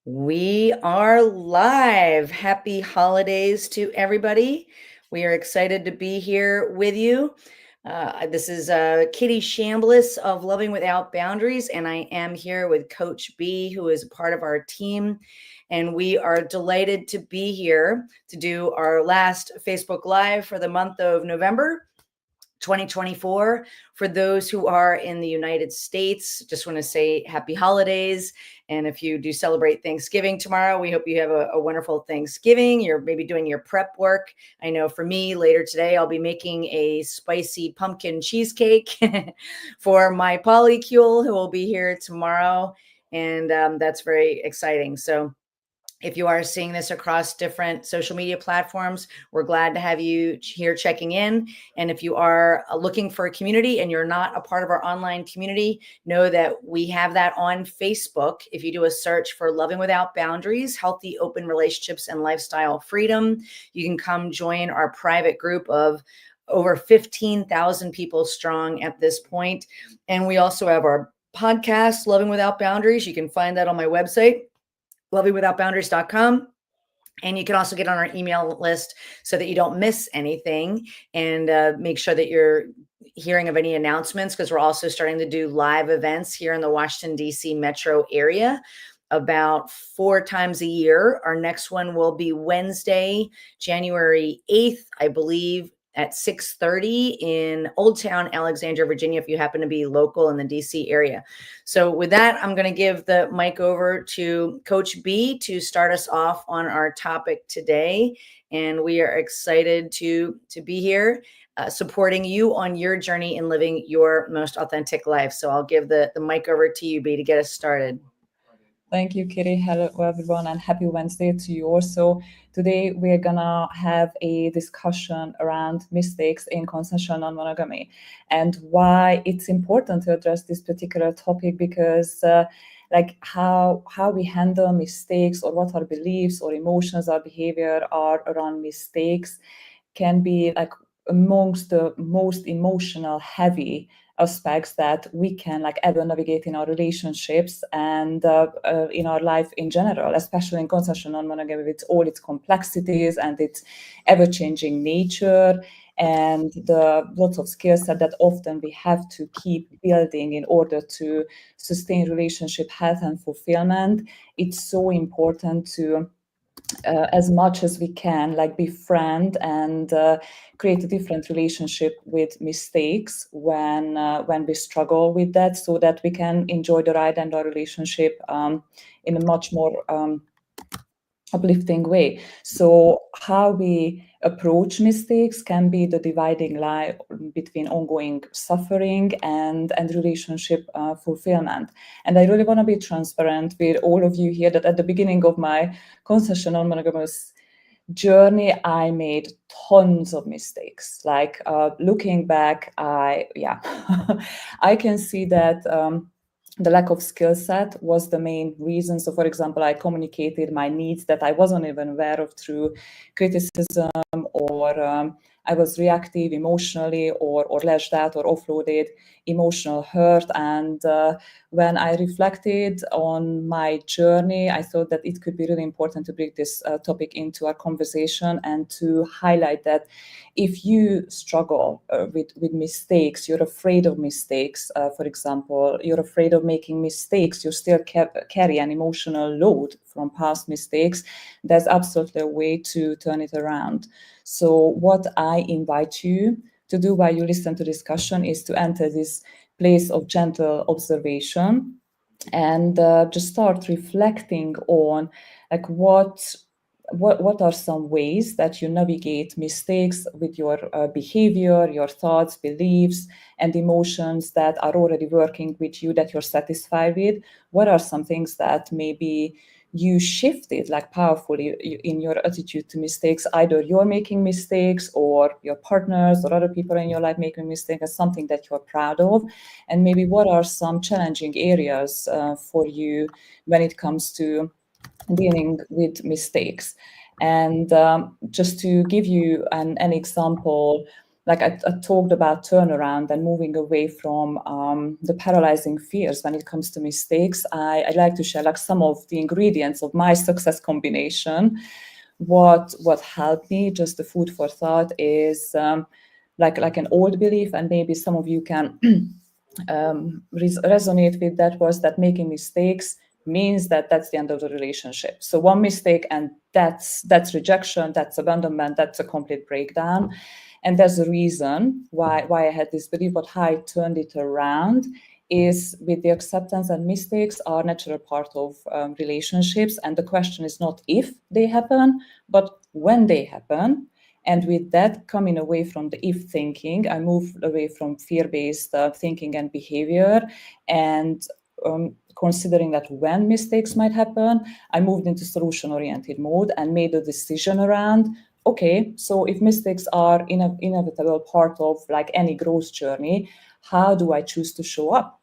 We are live. Happy holidays to everybody. We are excited to be here with you. This is Kitty Shambliss of Loving Without Boundaries, and I am here with Coach B, who is a part of our team. And we are delighted to be here to do our last Facebook Live for the month of November 2024. For those who are in the United States, just want to say happy holidays. And if you do celebrate Thanksgiving tomorrow, we hope you have a wonderful Thanksgiving. You're maybe doing your prep work. I know for me, later today, I'll be making a spicy pumpkin cheesecake for my polycule, who will be here tomorrow. And that's very exciting. So if you are seeing this across different social media platforms, we're glad to have you here checking in. And if you are looking for a community and you're not a part of our online community, know that we have that on Facebook. If you do a search for Loving Without Boundaries, Healthy Open Relationships and Lifestyle Freedom, you can come join our private group of over 15,000 people strong at this point. And we also have our podcast, Loving Without Boundaries. You can find that on my website, lovingwithoutboundaries.com. And you can also get on our email list so that you don't miss anything, and make sure that you're hearing of any announcements, because we're also starting to do live events here in the Washington, D.C. metro area about 4 times a year. Our next one will be Wednesday, January 8th, I believe, at 6:30 in Old Town, Alexandria, Virginia, if you happen to be local in the DC area. So with that, I'm going to give the mic over to Coach B to start us off on our topic today. And we are excited to be here supporting you on your journey in living your most authentic life. So I'll give the mic over to you, B, to get us started. Thank you, Kitty. Hello, everyone, and happy Wednesday to you also. Today, we're gonna have a discussion around mistakes in consensual non-monogamy and why it's important to address this particular topic, because like how we handle mistakes, or what our beliefs or emotions or behavior are around mistakes, can be like amongst the most emotional heavy aspects that we can like ever navigate in our relationships and in our life in general, especially in consensual non-monogamy with all its complexities and its ever-changing nature and the lots of skill set that often we have to keep building in order to sustain relationship health and fulfillment. It's so important to as much as we can, like befriend and create a different relationship with mistakes when we struggle with that, so that we can enjoy the ride and our relationship in a much more uplifting way. So how we approach mistakes can be the dividing line between ongoing suffering and relationship fulfillment. And I really want to be transparent with all of you here that at the beginning of my consensual non-monogamous journey, I made tons of mistakes. Like looking back, I can see that the lack of skill set was the main reason. So, for example, I communicated my needs that I wasn't even aware of through criticism, or I was reactive emotionally, or lashed out or offloaded emotional hurt. And when I reflected on my journey, I thought that it could be really important to bring this topic into our conversation and to highlight that if you struggle with mistakes, you're afraid of mistakes, for example, you're afraid of making mistakes, you still carry an emotional load from past mistakes, there's absolutely a way to turn it around. So what I invite you to do while you listen to discussion is to enter this place of gentle observation and just start reflecting on like what are some ways that you navigate mistakes with your behavior, your thoughts, beliefs, and emotions that are already working with you, that you're satisfied with? What are some things that maybe you shifted like powerfully in your attitude to mistakes? Either you're making mistakes, or your partners or other people in your life making mistakes, as something that you're proud of. And maybe what are some challenging areas for you when it comes to dealing with mistakes? And just to give you an example, like I talked about turnaround and moving away from the paralyzing fears when it comes to mistakes. I like to share like some of the ingredients of my success combination. What helped me, just the food for thought, is like an old belief, and maybe some of you can resonate with that, was that making mistakes means that that's the end of the relationship. So one mistake and that's rejection, that's abandonment, that's a complete breakdown. And there's a reason why I had this belief. But how I turned it around is with the acceptance that mistakes are a natural part of relationships, and the question is not if they happen, but when they happen. And with that, coming away from the if thinking, I moved away from fear-based thinking and behavior, and considering that when mistakes might happen, I moved into solution-oriented mode and made a decision around, okay, so if mistakes are inevitable part of like any growth journey, how do I choose to show up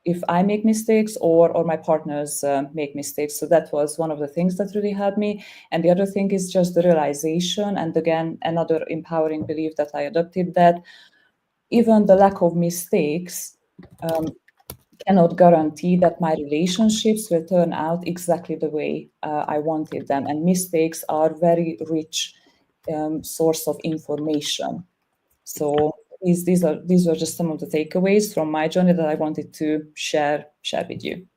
if I make mistakes or my partners make mistakes? So that was one of the things that really helped me. And the other thing is just the realization, and again, another empowering belief that I adopted, that even the lack of mistakes cannot guarantee that my relationships will turn out exactly the way I wanted them. And mistakes are very rich source of information. So these were just some of the takeaways from my journey that I wanted to share with you.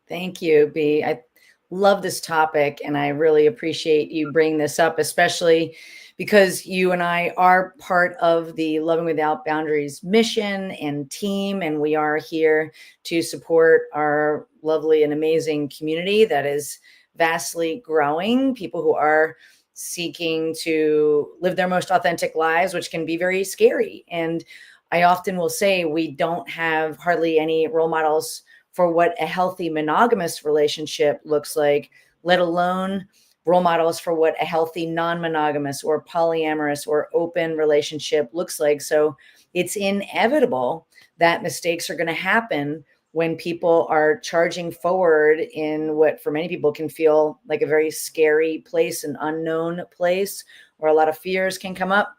Thank you, B. I love this topic, and I really appreciate you bringing this up, especially because you and I are part of the Loving Without Boundaries mission and team, and we are here to support our lovely and amazing community that is vastly growing, people who are seeking to live their most authentic lives, which can be very scary. And I often will say we don't have hardly any role models for what a healthy monogamous relationship looks like, let alone role models for what a healthy non-monogamous or polyamorous or open relationship looks like. So it's inevitable that mistakes are going to happen when people are charging forward in what for many people can feel like a very scary place, an unknown place where a lot of fears can come up.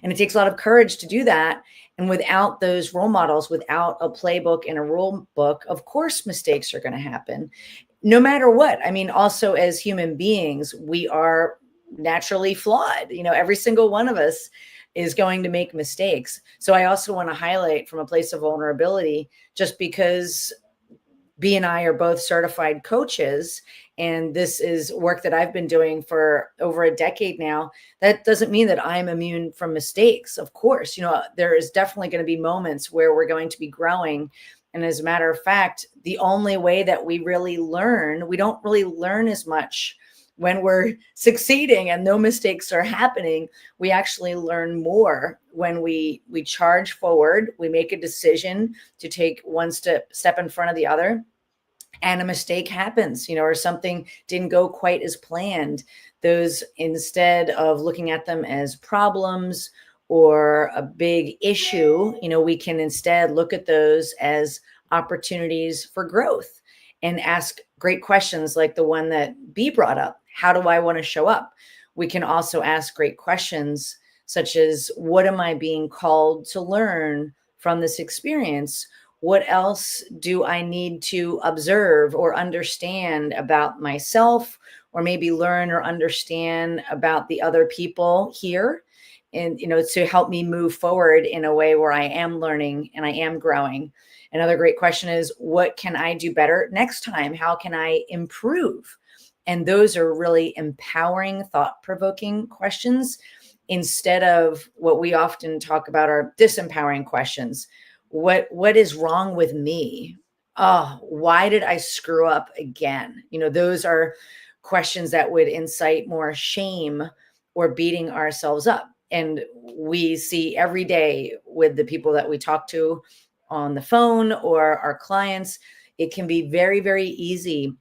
And it takes a lot of courage to do that. And without those role models, without a playbook and a rule book, of course, mistakes are going to happen no matter what. I mean, also as human beings, we are naturally flawed. You know, every single one of us is going to make mistakes. So I also want to highlight from a place of vulnerability, just because B and I are both certified coaches, and this is work that I've been doing for over a decade now. That doesn't mean that I'm immune from mistakes. Of course, you know, there is definitely going to be moments where we're going to be growing. And as a matter of fact, the only way that we really learn, we don't really learn as much when we're succeeding and no mistakes are happening. We actually learn more when we charge forward, we make a decision to take one step in front of the other, and a mistake happens, you know, or something didn't go quite as planned. Those, instead of looking at them as problems or a big issue, you know, we can instead look at those as opportunities for growth and ask great questions like the one that B brought up. How do I want to show up? We can also ask great questions such as, what am I being called to learn from this experience? What else do I need to observe or understand about myself, or maybe learn or understand about the other people here? And, you know, to help me move forward in a way where I am learning and I am growing. Another great question is, what can I do better next time? How can I improve? And those are really empowering, thought-provoking questions, instead of what we often talk about are disempowering questions. What is wrong with me? Oh, why did I screw up again? You know, those are questions that would incite more shame or beating ourselves up. And we see every day with the people that we talk to on the phone or our clients, it can be very, very easy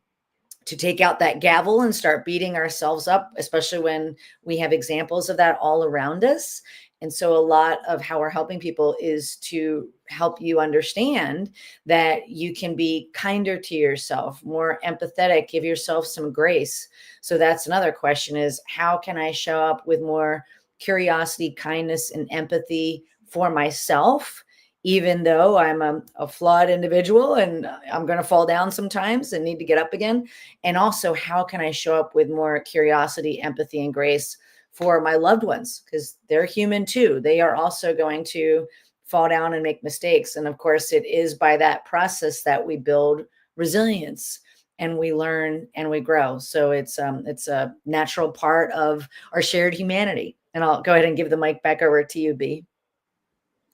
to take out that gavel and start beating ourselves up, especially when we have examples of that all around us. And so a lot of how we're helping people is to help you understand that you can be kinder to yourself, more empathetic, give yourself some grace. So that's another question, is how can I show up with more curiosity, kindness, and empathy for myself, even though I'm a flawed individual and I'm going to fall down sometimes and need to get up again. And also, how can I show up with more curiosity, empathy, and grace for my loved ones? Because they're human too. They are also going to fall down and make mistakes. And of course, it is by that process that we build resilience and we learn and we grow. So it's a natural part of our shared humanity. And I'll go ahead and give the mic back over to you, B.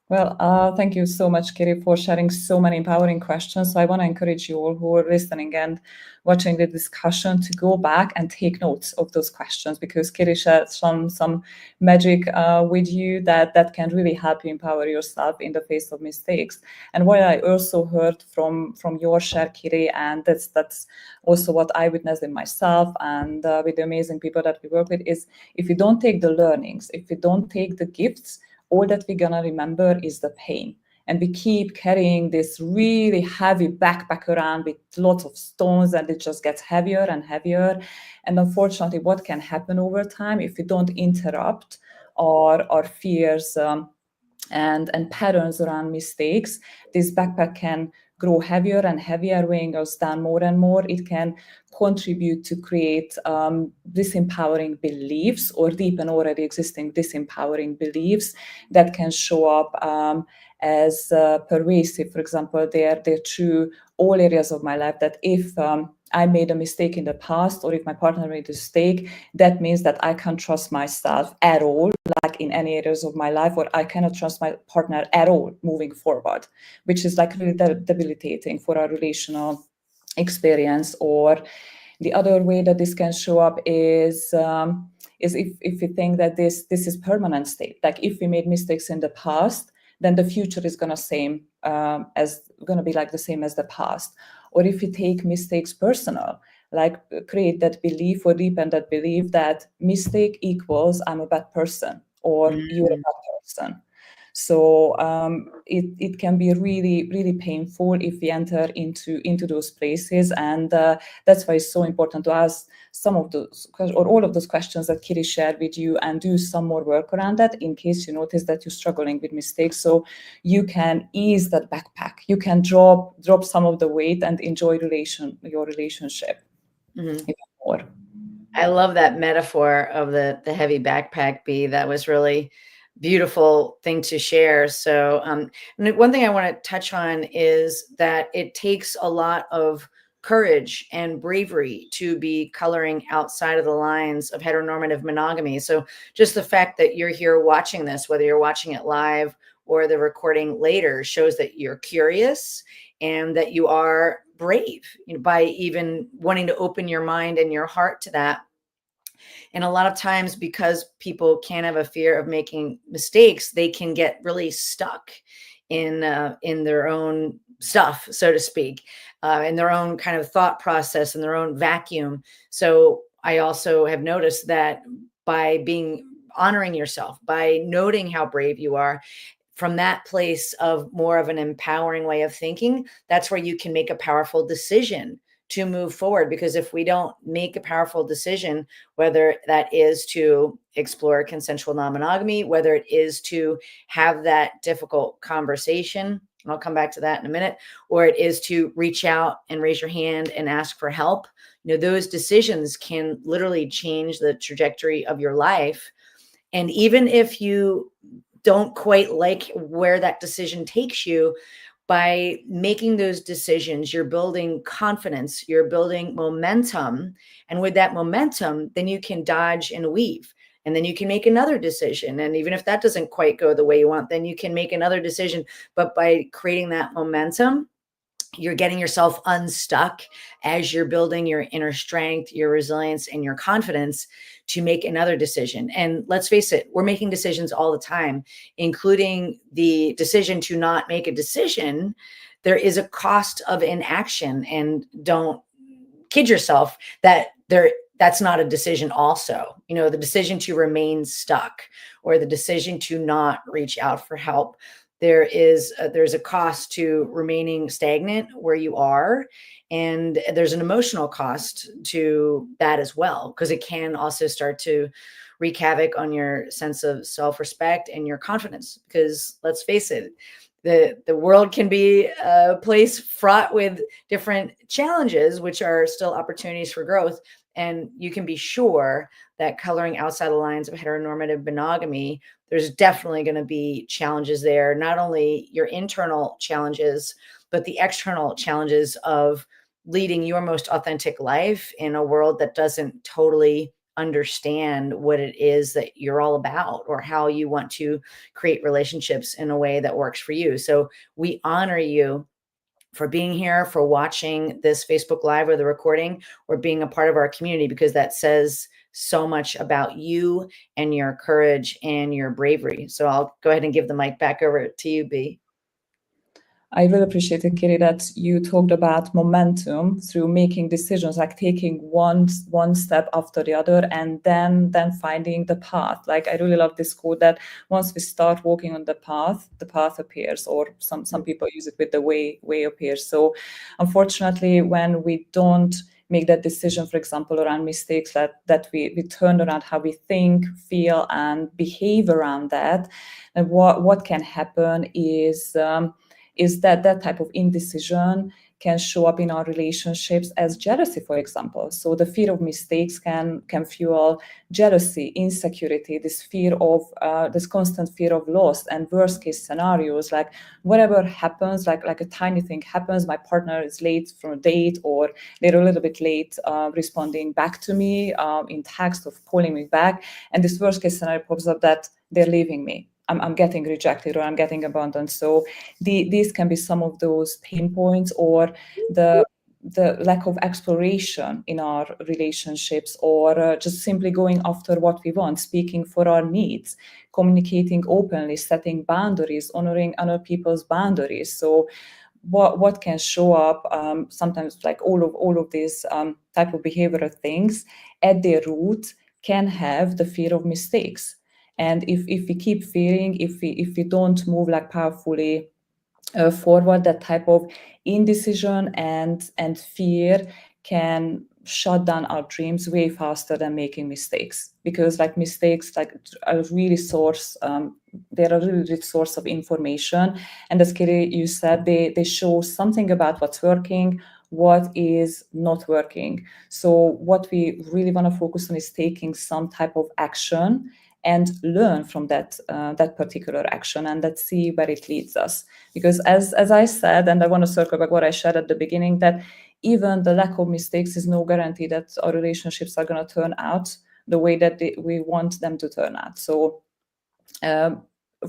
Well, thank you so much, Kitty, for sharing so many empowering questions. So I want to encourage you all who are listening and watching the discussion to go back and take notes of those questions, because Kitty shared some magic with you that can really help you empower yourself in the face of mistakes. And what I also heard from your share, Kitty, and that's also what I witnessed in myself and with the amazing people that we work with, is if you don't take the learnings, if you don't take the gifts, all that we're gonna remember is the pain. And we keep carrying this really heavy backpack around with lots of stones, and it just gets heavier and heavier. And unfortunately, what can happen over time if we don't interrupt our fears and patterns around mistakes, this backpack can grow heavier and heavier, weighing us down more and more. It can contribute to create disempowering beliefs or deepen already existing disempowering beliefs that can show up as pervasive. For example, they're through all areas of my life, that if I made a mistake in the past, or if my partner made a mistake, that means that I can't trust myself at all, like in any areas of my life, or I cannot trust my partner at all moving forward, which is like really debilitating for our relational experience. Or the other way that this can show up is if we think that this is permanent state. Like if we made mistakes in the past, then the future is gonna be like the same as the past. Or if we take mistakes personal, like create that belief or deepen that belief that mistake equals I'm a bad person or you're a bad person. So it can be really, really painful if we enter into those places. And that's why it's so important to ask some of those or all of those questions that Kitty shared with you, and do some more work around that in case you notice that you're struggling with mistakes. So you can ease that backpack. You can drop some of the weight and enjoy your relationship even more. I love that metaphor of the heavy backpack, B. That was really beautiful thing to share. So and one thing I want to touch on is that it takes a lot of courage and bravery to be coloring outside of the lines of heteronormative monogamy. So just the fact that you're here watching this, whether you're watching it live or the recording later, shows that you're curious and that you are brave, by even wanting to open your mind and your heart to that. And a lot of times, because people can have a fear of making mistakes, they can get really stuck in their own stuff, so to speak, in their own kind of thought process, in their own vacuum. So I also have noticed that by honoring yourself, by noting how brave you are, from that place of more of an empowering way of thinking, that's where you can make a powerful decision to move forward. Because if we don't make a powerful decision, whether that is to explore consensual non-monogamy, whether it is to have that difficult conversation, and I'll come back to that in a minute, or it is to reach out and raise your hand and ask for help, those decisions can literally change the trajectory of your life. And even if you don't quite like where that decision takes you, by making those decisions, you're building confidence, you're building momentum. And with that momentum, then you can dodge and weave. And then you can make another decision. And even if that doesn't quite go the way you want, then you can make another decision. But by creating that momentum, you're getting yourself unstuck as you're building your inner strength, your resilience, and your confidence to make another decision. And let's face it, we're making decisions all the time, including the decision to not make a decision. There is a cost of inaction, and don't kid yourself that that's not a decision also. The decision to remain stuck, or the decision to not reach out for help, there's a cost to remaining stagnant where you are, and there's an emotional cost to that as well, because it can also start to wreak havoc on your sense of self-respect and your confidence. Because let's face it, the world can be a place fraught with different challenges, which are still opportunities for growth. And you can be sure that coloring outside the lines of heteronormative monogamy, there's definitely going to be challenges there, not only your internal challenges, but the external challenges of leading your most authentic life in a world that doesn't totally understand what it is that you're all about or how you want to create relationships in a way that works for you. So we honor you for being here, for watching this Facebook Live or the recording, or being a part of our community, because that says so much about you and your courage and your bravery. So I'll go ahead and give the mic back over to you, B. I really appreciate it, Kiri, that you talked about momentum through making decisions, like taking one step after the other, and then finding the path. Like, I really love this quote that once we start walking on the path appears, or some people use it with the way appears. So unfortunately, when we don't make that decision, for example, around mistakes, that we turn around how we think, feel, and behave around that, and what can happen is that type of indecision can show up in our relationships as jealousy, for example. So the fear of mistakes can fuel jealousy, insecurity, this fear of this constant fear of loss, and worst case scenarios, like whatever happens, like a tiny thing happens, my partner is late from a date, or they're a little bit late responding back to me in text, or calling me back, and this worst case scenario pops up that they're leaving me. I'm getting rejected, or I'm getting abandoned. So these can be some of those pain points, or the lack of exploration in our relationships, or just simply going after what we want, speaking for our needs, communicating openly, setting boundaries, honoring other people's boundaries. So what can show up sometimes, like all of these type of behavioral things at their root can have the fear of mistakes. And if we keep fearing, if we don't move like powerfully forward, that type of indecision and fear can shut down our dreams way faster than making mistakes, because like mistakes like are really source they're a really rich source of information. And as Kiri, you said, they show something about what's working, what is not working. So what we really want to focus on is taking some type of action and learn from that particular action, and let's see where it leads us. Because as I said, and I want to circle back what I shared at the beginning, that even the lack of mistakes is no guarantee that our relationships are going to turn out the way that we want them to turn out. So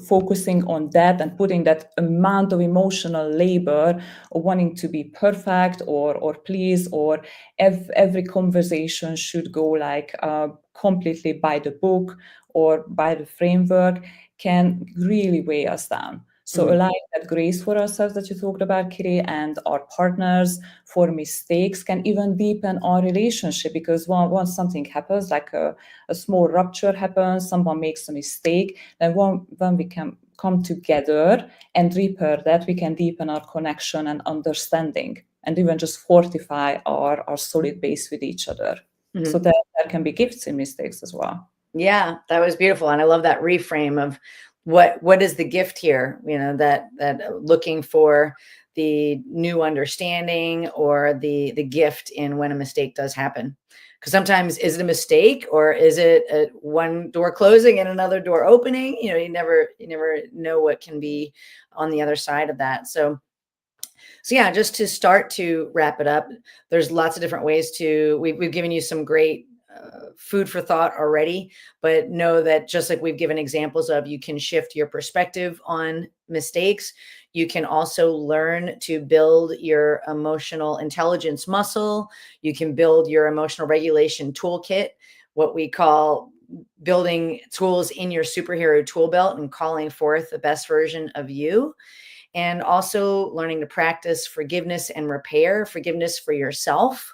focusing on that and putting that amount of emotional labor of wanting to be perfect or please, or every conversation should go like completely by the book or by the framework, can really weigh us down. So allowing that grace for ourselves that you talked about, Kiri, and our partners for mistakes can even deepen our relationship, because once something happens, like a small rupture happens, someone makes a mistake, then when we can come together and repair that, we can deepen our connection and understanding, and even just fortify our solid base with each other. So that there can be gifts in mistakes as well. Yeah, that was beautiful. And I love that reframe of what is the gift here, that looking for the new understanding, or the gift in when a mistake does happen. Because sometimes, is it a mistake, or is it one door closing and another door opening? You never know what can be on the other side of that. So yeah, just to start to wrap it up, there's lots of different ways we've given you some great food for thought already, but know that just like we've given examples of, you can shift your perspective on mistakes. You can also learn to build your emotional intelligence muscle. You can build your emotional regulation toolkit, what we call building tools in your superhero tool belt and calling forth the best version of you. And also learning to practice forgiveness and repair, forgiveness for yourself,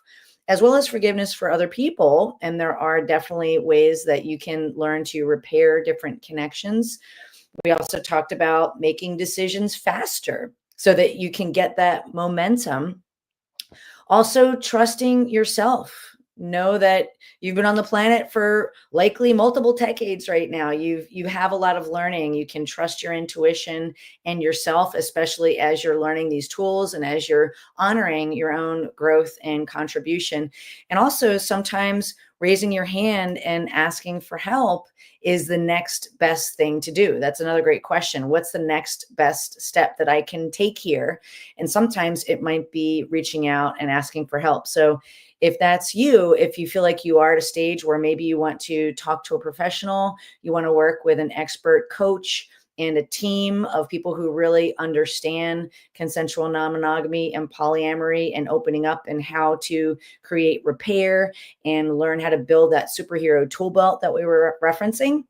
as well as forgiveness for other people. And there are definitely ways that you can learn to repair different connections. We also talked about making decisions faster so that you can get that momentum. Also, trusting yourself. know that you've been on the planet for likely multiple decades right now. You have a lot of learning. You can trust your intuition and yourself, especially as you're learning these tools and as you're honoring your own growth and contribution. And also sometimes raising your hand and asking for help is the next best thing to do. That's another great question. What's the next best step that I can take here? And sometimes it might be reaching out and asking for help. So if that's you, if you feel like you are at a stage where maybe you want to talk to a professional, you want to work with an expert coach and a team of people who really understand consensual non-monogamy and polyamory and opening up and how to create repair and learn how to build that superhero tool belt that we were referencing.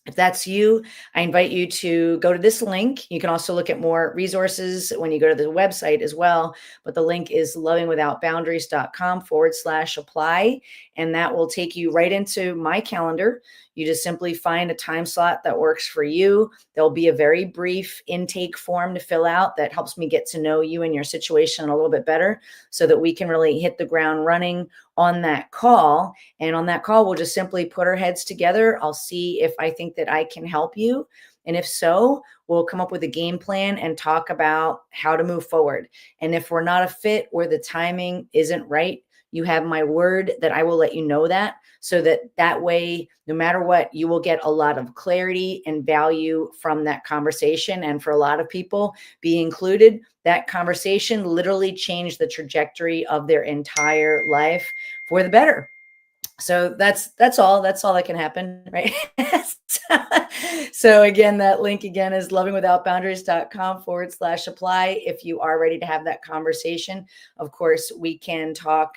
If that's you, I invite you to go to this link. You can also look at more resources when you go to the website as well. But the link is lovingwithoutboundaries.com/apply. And that will take you right into my calendar. You just simply find a time slot that works for you. There'll be a very brief intake form to fill out that helps me get to know you and your situation a little bit better so that we can really hit the ground running on that call. And on that call, we'll just simply put our heads together. I'll see if I think that I can help you. And if so, we'll come up with a game plan and talk about how to move forward. And if we're not a fit or the timing isn't right, you have my word that I will let you know that, so that way, no matter what, you will get a lot of clarity and value from that conversation. And for a lot of people, be included, that conversation literally changed the trajectory of their entire life for the better. So that's all that can happen, right? So again, that link again is lovingwithoutboundaries.com/apply. If you are ready to have that conversation, of course, we can talk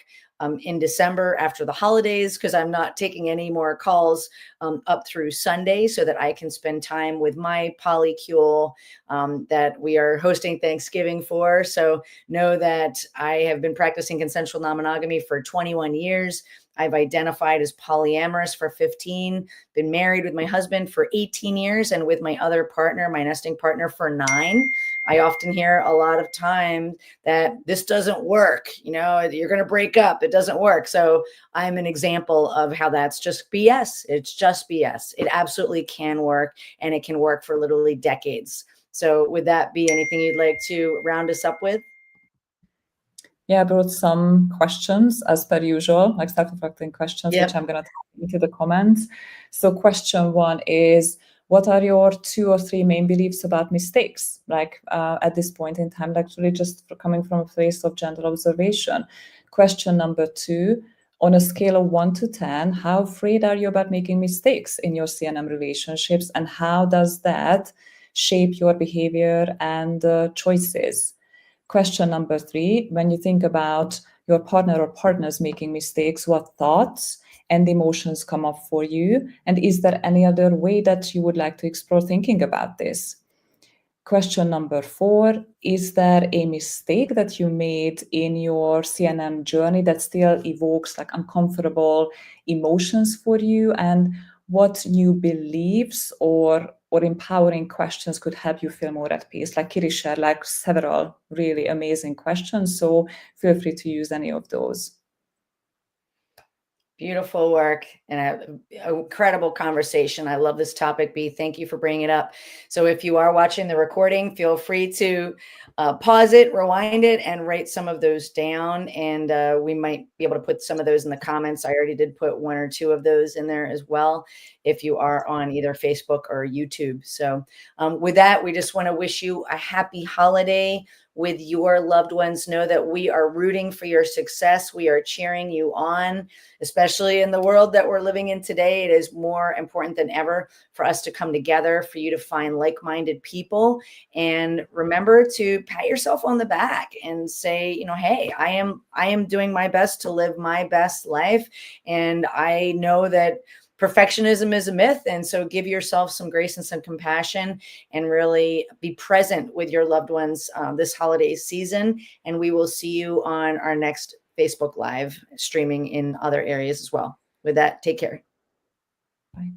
in December after the holidays, because I'm not taking any more calls up through Sunday, so that I can spend time with my polycule that we are hosting Thanksgiving for. So know that I have been practicing consensual non-monogamy for 21 years. I've identified as polyamorous for 15, been married with my husband for 18 years, and with my other partner, my nesting partner, for 9. I often hear a lot of time that this doesn't work. You're going to break up. It doesn't work. So I'm an example of how that's just BS. It's just BS. It absolutely can work, and it can work for literally decades. So would that be anything you'd like to round us up with? Yeah, I brought some questions as per usual, like self-reflecting questions, Yep. which I'm going to type into the comments. So question 1 is, what are your 2 or 3 main beliefs about mistakes? Like at this point in time, like really just coming from a place of gentle observation. Question number 2, on a scale of 1 to 10, how afraid are you about making mistakes in your CNM relationships, and how does that shape your behavior and choices? Question number 3, when you think about your partner or partners making mistakes, what thoughts and emotions come up for you? And is there any other way that you would like to explore thinking about this? Question number 4, is there a mistake that you made in your CNM journey that still evokes like uncomfortable emotions for you? And what new beliefs or empowering questions could help you feel more at peace? Like Kiri shared like several really amazing questions, so feel free to use any of those. Beautiful work and an incredible conversation. I love this topic, B. Thank you for bringing it up. So if you are watching the recording, feel free to pause it, rewind it, and write some of those down. And we might be able to put some of those in the comments. I already did put 1 or 2 of those in there as well, if you are on either Facebook or YouTube. So with that, we just want to wish you a happy holiday with your loved ones. Know that we are rooting for your success. We are cheering you on, especially in the world that we're living in today. It is more important than ever for us to come together, for you to find like-minded people. And remember to pat yourself on the back and say, hey, I am doing my best to live my best life. And I know that perfectionism is a myth. And so give yourself some grace and some compassion, and really be present with your loved ones this holiday season. And we will see you on our next Facebook Live, streaming in other areas as well. With that, take care. Bye.